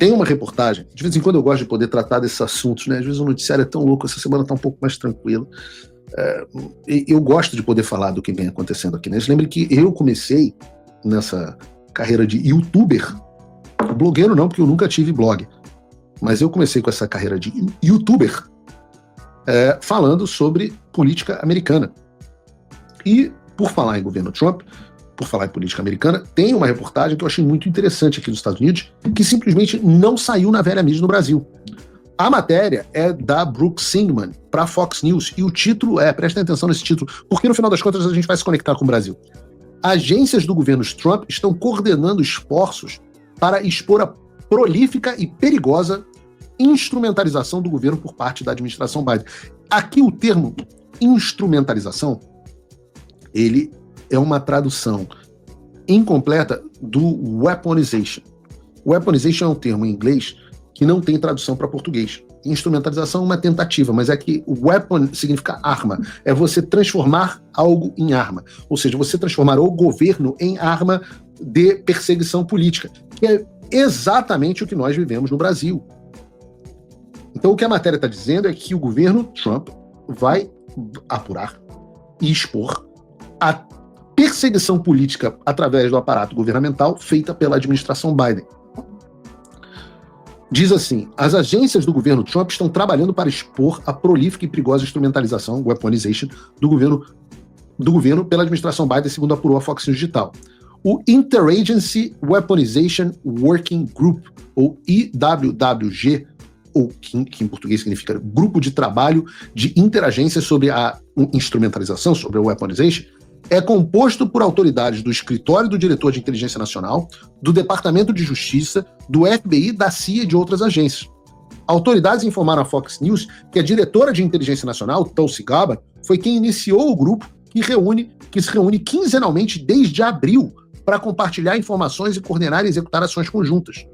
Tem uma reportagem, de vez em quando eu gosto de poder tratar desses assuntos, né? Às vezes o noticiário é tão louco, essa semana está um pouco mais tranquilo. Eu gosto de poder falar do que vem acontecendo aqui, né? Lembre que eu comecei nessa carreira de youtuber, blogueiro não, porque eu nunca tive blog, mas eu comecei com essa carreira de youtuber falando sobre política americana. E por falar em governo Trump, por falar em política americana, tem uma reportagem que eu achei muito interessante aqui dos Estados Unidos, que simplesmente não saiu na velha mídia no Brasil. A matéria é da Brooke Singman para Fox News, e o título prestem atenção nesse título, porque no final das contas a gente vai se conectar com o Brasil. Agências do governo Trump estão coordenando esforços para expor a prolífica e perigosa instrumentalização do governo por parte da administração Biden. Aqui o termo instrumentalização, ele é uma tradução incompleta do weaponization. Weaponization é um termo em inglês que não tem tradução para português. Instrumentalização é uma tentativa, mas é que weapon significa arma. É você transformar algo em arma. Ou seja, você transformar o governo em arma de perseguição política, que é exatamente o que nós vivemos no Brasil. Então o que a matéria está dizendo é que o governo Trump vai apurar e expor a perseguição política através do aparato governamental feita pela administração Biden. Diz assim: as agências do governo Trump estão trabalhando para expor a prolífica e perigosa instrumentalização, weaponization, do governo pela administração Biden, segundo apurou a Fox News Digital. O Interagency Weaponization Working Group, ou IWWG, ou que em português significa Grupo de Trabalho de Interagência sobre a Instrumentalização, sobre a Weaponization, é composto por autoridades do Escritório do Diretor de Inteligência Nacional, do Departamento de Justiça, do FBI, da CIA e de outras agências. Autoridades informaram à Fox News que a diretora de Inteligência Nacional, Tulsi Gabbard, foi quem iniciou o grupo que se reúne quinzenalmente desde abril para compartilhar informações e coordenar e executar ações conjuntas.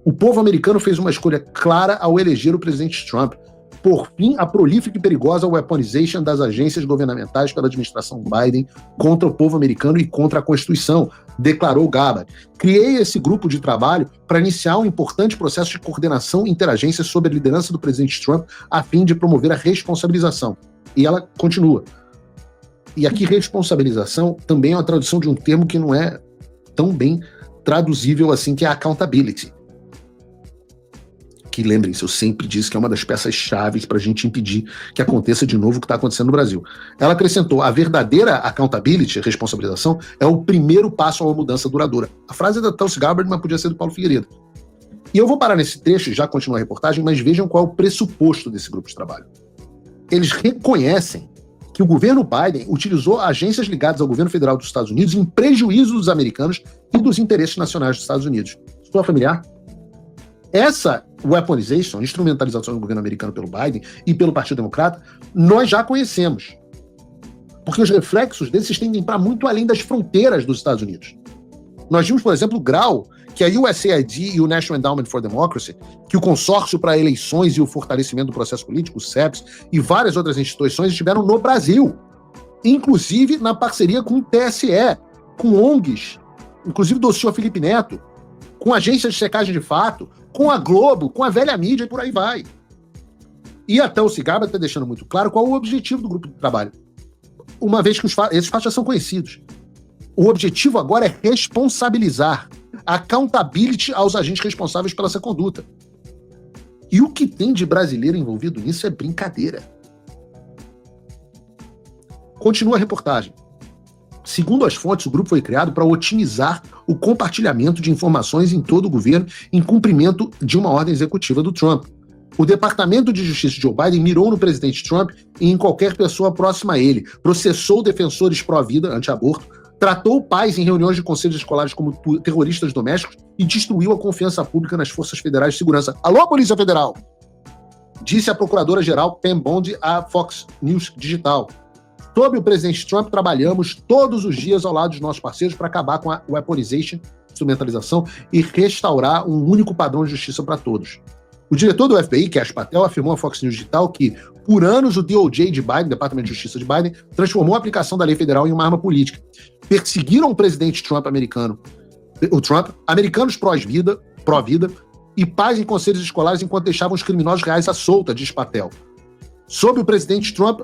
O povo americano fez uma escolha clara ao eleger o presidente Trump. Por fim, a prolífica e perigosa weaponization das agências governamentais pela administração Biden contra o povo americano e contra a Constituição, declarou Gabbard. Criei esse grupo de trabalho para iniciar um importante processo de coordenação e interagência sob a liderança do presidente Trump, a fim de promover a responsabilização. E ela continua. E aqui, responsabilização também é uma tradução de um termo que não é tão bem traduzível assim, que é accountability. Que, lembrem-se, eu sempre disse que é uma das peças-chave para a gente impedir que aconteça de novo o que está acontecendo no Brasil. Ela acrescentou: a verdadeira accountability, responsabilização, é o primeiro passo a uma mudança duradoura. A frase é da Tulsi Gabbard, mas podia ser do Paulo Figueiredo. E eu vou parar nesse trecho e já continuar a reportagem, mas vejam qual é o pressuposto desse grupo de trabalho. Eles reconhecem que o governo Biden utilizou agências ligadas ao governo federal dos Estados Unidos em prejuízo dos americanos e dos interesses nacionais dos Estados Unidos. Sua familiar? Essa weaponization, instrumentalização do governo americano pelo Biden e pelo Partido Democrata, nós já conhecemos. Porque os reflexos desses se estendem para muito além das fronteiras dos Estados Unidos. Nós vimos, por exemplo, o grau que a USAID e o National Endowment for Democracy, que o Consórcio para Eleições e o Fortalecimento do Processo Político, o CEPS, e várias outras instituições estiveram no Brasil, inclusive na parceria com o TSE, com ONGs, inclusive do senhor Felipe Neto, com agências de checagem de fato, com a Globo, com a velha mídia e por aí vai. E até o Gabbard está deixando muito claro qual o objetivo do grupo de trabalho. Uma vez que esses fatos já são conhecidos. O objetivo agora é responsabilizar, accountability aos agentes responsáveis pela essa conduta. E o que tem de brasileiro envolvido nisso é brincadeira. Continua a reportagem. Segundo as fontes, o grupo foi criado para otimizar o compartilhamento de informações em todo o governo em cumprimento de uma ordem executiva do Trump. O Departamento de Justiça de Joe Biden mirou no presidente Trump e em qualquer pessoa próxima a ele, processou defensores pró-vida, anti-aborto, tratou pais em reuniões de conselhos escolares como terroristas domésticos e destruiu a confiança pública nas forças federais de segurança. Alô, Polícia Federal! Disse a procuradora-geral Pam Bondi à Fox News Digital. Sob o presidente Trump, trabalhamos todos os dias ao lado dos nossos parceiros para acabar com a weaponization, instrumentalização, e restaurar um único padrão de justiça para todos. O diretor do FBI, Kash Patel, afirmou à Fox News Digital que, por anos, o DOJ de Biden, Departamento de Justiça de Biden, transformou a aplicação da lei federal em uma arma política. Perseguiram o presidente Trump americano, americanos pró-vida, e paz em conselhos escolares enquanto deixavam os criminosos reais à solta, diz Patel. Sob o presidente Trump,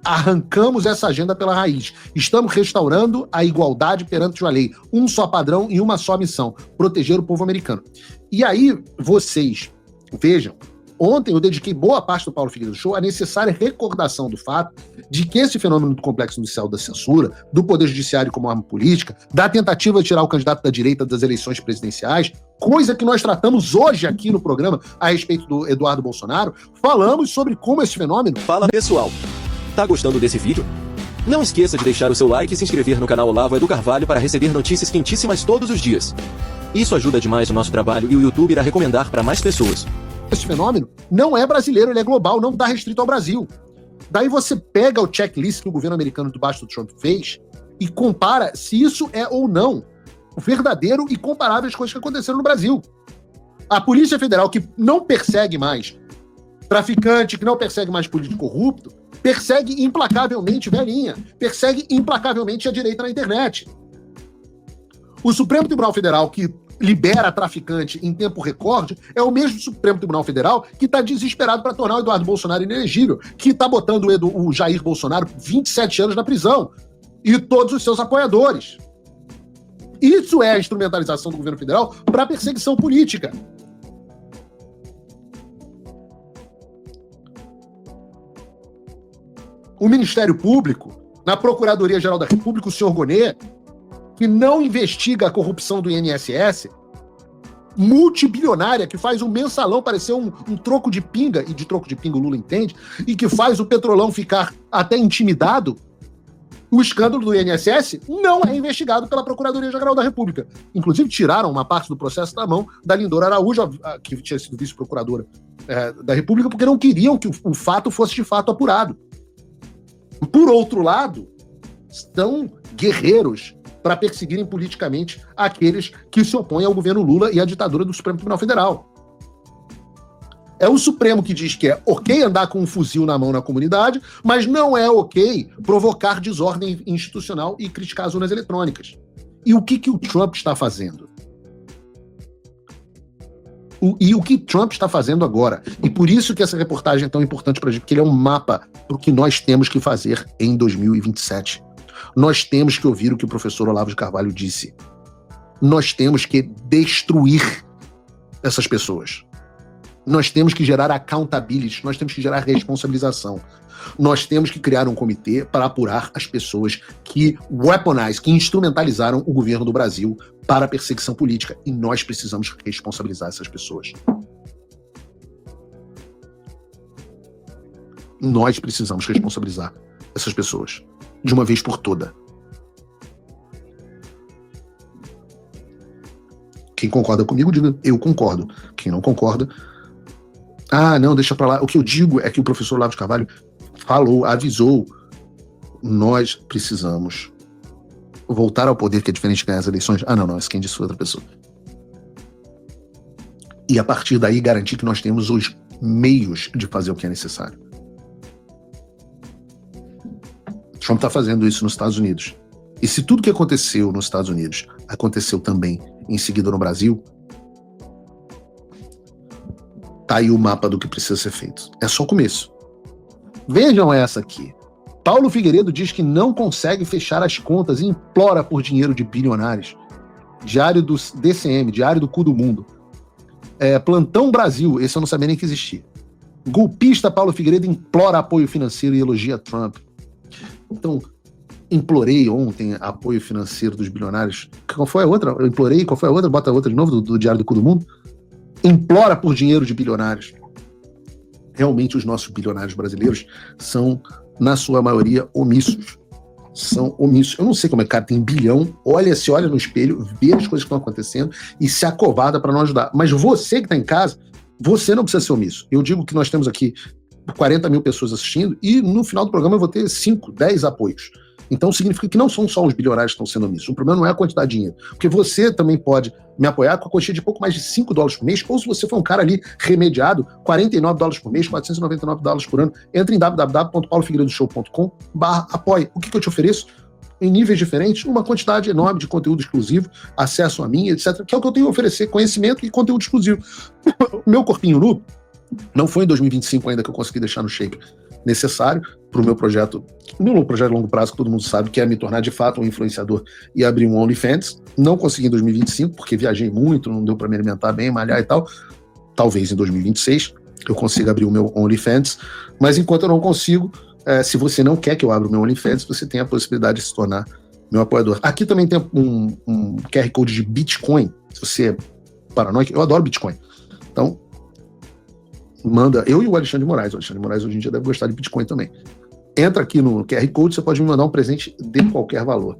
arrancamos essa agenda pela raiz. Estamos restaurando a igualdade perante a lei. Um só padrão e uma só missão: proteger o povo americano. E aí, vocês, vejam, ontem eu dediquei boa parte do Paulo Figueiredo Show à necessária recordação do fato de que esse fenômeno do complexo judicial da censura, do poder judiciário como arma política, da tentativa de tirar o candidato da direita das eleições presidenciais, coisa que nós tratamos hoje aqui no programa a respeito do Eduardo Bolsonaro, falamos sobre como esse fenômeno... Fala pessoal, tá gostando desse vídeo? Não esqueça de deixar o seu like e se inscrever no canal Olavo Edu Carvalho para receber notícias quentíssimas todos os dias. Isso ajuda demais o nosso trabalho e o YouTube irá recomendar para mais pessoas. Esse fenômeno não é brasileiro, ele é global, não está restrito ao Brasil. Daí você pega o checklist que o governo americano debaixo do Trump fez e compara se isso é ou não verdadeiro e comparável às coisas que aconteceram no Brasil. A Polícia Federal, que não persegue mais traficante, que não persegue mais político corrupto, persegue implacavelmente velhinha, persegue implacavelmente a direita na internet. O Supremo Tribunal Federal, que libera traficante em tempo recorde, é o mesmo Supremo Tribunal Federal que está desesperado para tornar o Eduardo Bolsonaro inelegível, que está botando o Jair Bolsonaro 27 anos na prisão e todos os seus apoiadores. Isso é a instrumentalização do governo federal para perseguição política. O Ministério Público, na Procuradoria-Geral da República, o senhor Gonê, que não investiga a corrupção do INSS, multibilionária, que faz um mensalão parecer um troco de pinga, e de troco de pinga o Lula entende, e que faz o Petrolão ficar até intimidado, o escândalo do INSS não é investigado pela Procuradoria-Geral da República. Inclusive, tiraram uma parte do processo da mão da Lindora Araújo, que tinha sido vice-procuradora da República, porque não queriam que o fato fosse de fato apurado. Por outro lado, estão guerreiros para perseguirem politicamente aqueles que se opõem ao governo Lula e à ditadura do Supremo Tribunal Federal. É o Supremo que diz que é ok andar com um fuzil na mão na comunidade, mas não é ok provocar desordem institucional e criticar as urnas eletrônicas. E o que o Trump está fazendo? E o que Trump está fazendo agora? E por isso que essa reportagem é tão importante para a gente, porque ele é um mapa para o que nós temos que fazer em 2027. Nós temos que ouvir o que o professor Olavo de Carvalho disse. Nós temos que destruir essas pessoas. Nós temos que gerar accountability, nós temos que gerar responsabilização. Nós temos que criar um comitê para apurar as pessoas que que instrumentalizaram o governo do Brasil para a perseguição política. E nós precisamos responsabilizar essas pessoas. Nós precisamos responsabilizar essas pessoas. De uma vez por toda. Quem concorda comigo, diga, eu concordo. Quem não concorda, não, deixa pra lá. O que eu digo é que o professor Olavo de Carvalho falou, avisou, nós precisamos voltar ao poder, que é diferente de ganhar as eleições. Não, esse quem disse foi outra pessoa. E a partir daí garantir que nós temos os meios de fazer o que é necessário. Trump está fazendo isso nos Estados Unidos. E se tudo que aconteceu nos Estados Unidos aconteceu também em seguida no Brasil, tá aí o mapa do que precisa ser feito. É só o começo. Vejam essa aqui. Paulo Figueiredo diz que não consegue fechar as contas e implora por dinheiro de bilionários. Diário do DCM, Diário do Cu do Mundo. Plantão Brasil, esse eu não sabia nem que existia. Golpista Paulo Figueiredo implora apoio financeiro e elogia Trump. Então, implorei ontem apoio financeiro dos bilionários. Qual foi a outra? Eu implorei, qual foi a outra? Bota a outra de novo, do Diário do Cu do Mundo. Implora por dinheiro de bilionários. Realmente, os nossos bilionários brasileiros são, na sua maioria, omissos. São omissos. Eu não sei como é que o cara tem bilhão, se olha no espelho, vê as coisas que estão acontecendo e se acovarda para não ajudar. Mas você que está em casa, você não precisa ser omisso. Eu digo que nós temos aqui 40 mil pessoas assistindo e no final do programa eu vou ter 5, 10 apoios. Então significa que não são só os bilionários que estão sendo omissos. O problema não é a quantidade de dinheiro. Porque você também pode me apoiar com a quantia de pouco mais de $5 por mês, ou se você for um cara ali remediado, $49 por mês, $499 por ano. Entre em www.paulofigueiredoshow.com/apoie. O que eu te ofereço? em níveis diferentes, uma quantidade enorme de conteúdo exclusivo, acesso a mim, etc., que é o que eu tenho a oferecer, conhecimento e conteúdo exclusivo. O meu corpinho nu, não foi em 2025 ainda que eu consegui deixar no shape necessário para o meu projeto a longo prazo, que todo mundo sabe, que é me tornar de fato um influenciador e abrir um OnlyFans. Não consegui em 2025, porque viajei muito, não deu para me alimentar bem, malhar e tal. Talvez em 2026 eu consiga abrir o meu OnlyFans, mas enquanto eu não consigo, se você não quer que eu abra o meu OnlyFans, você tem a possibilidade de se tornar meu apoiador. Aqui também tem um QR Code de Bitcoin, se você é paranoico, eu adoro Bitcoin. Então, manda, eu e o Alexandre Moraes hoje em dia deve gostar de Bitcoin também. Entra aqui no QR Code, você pode me mandar um presente de qualquer valor.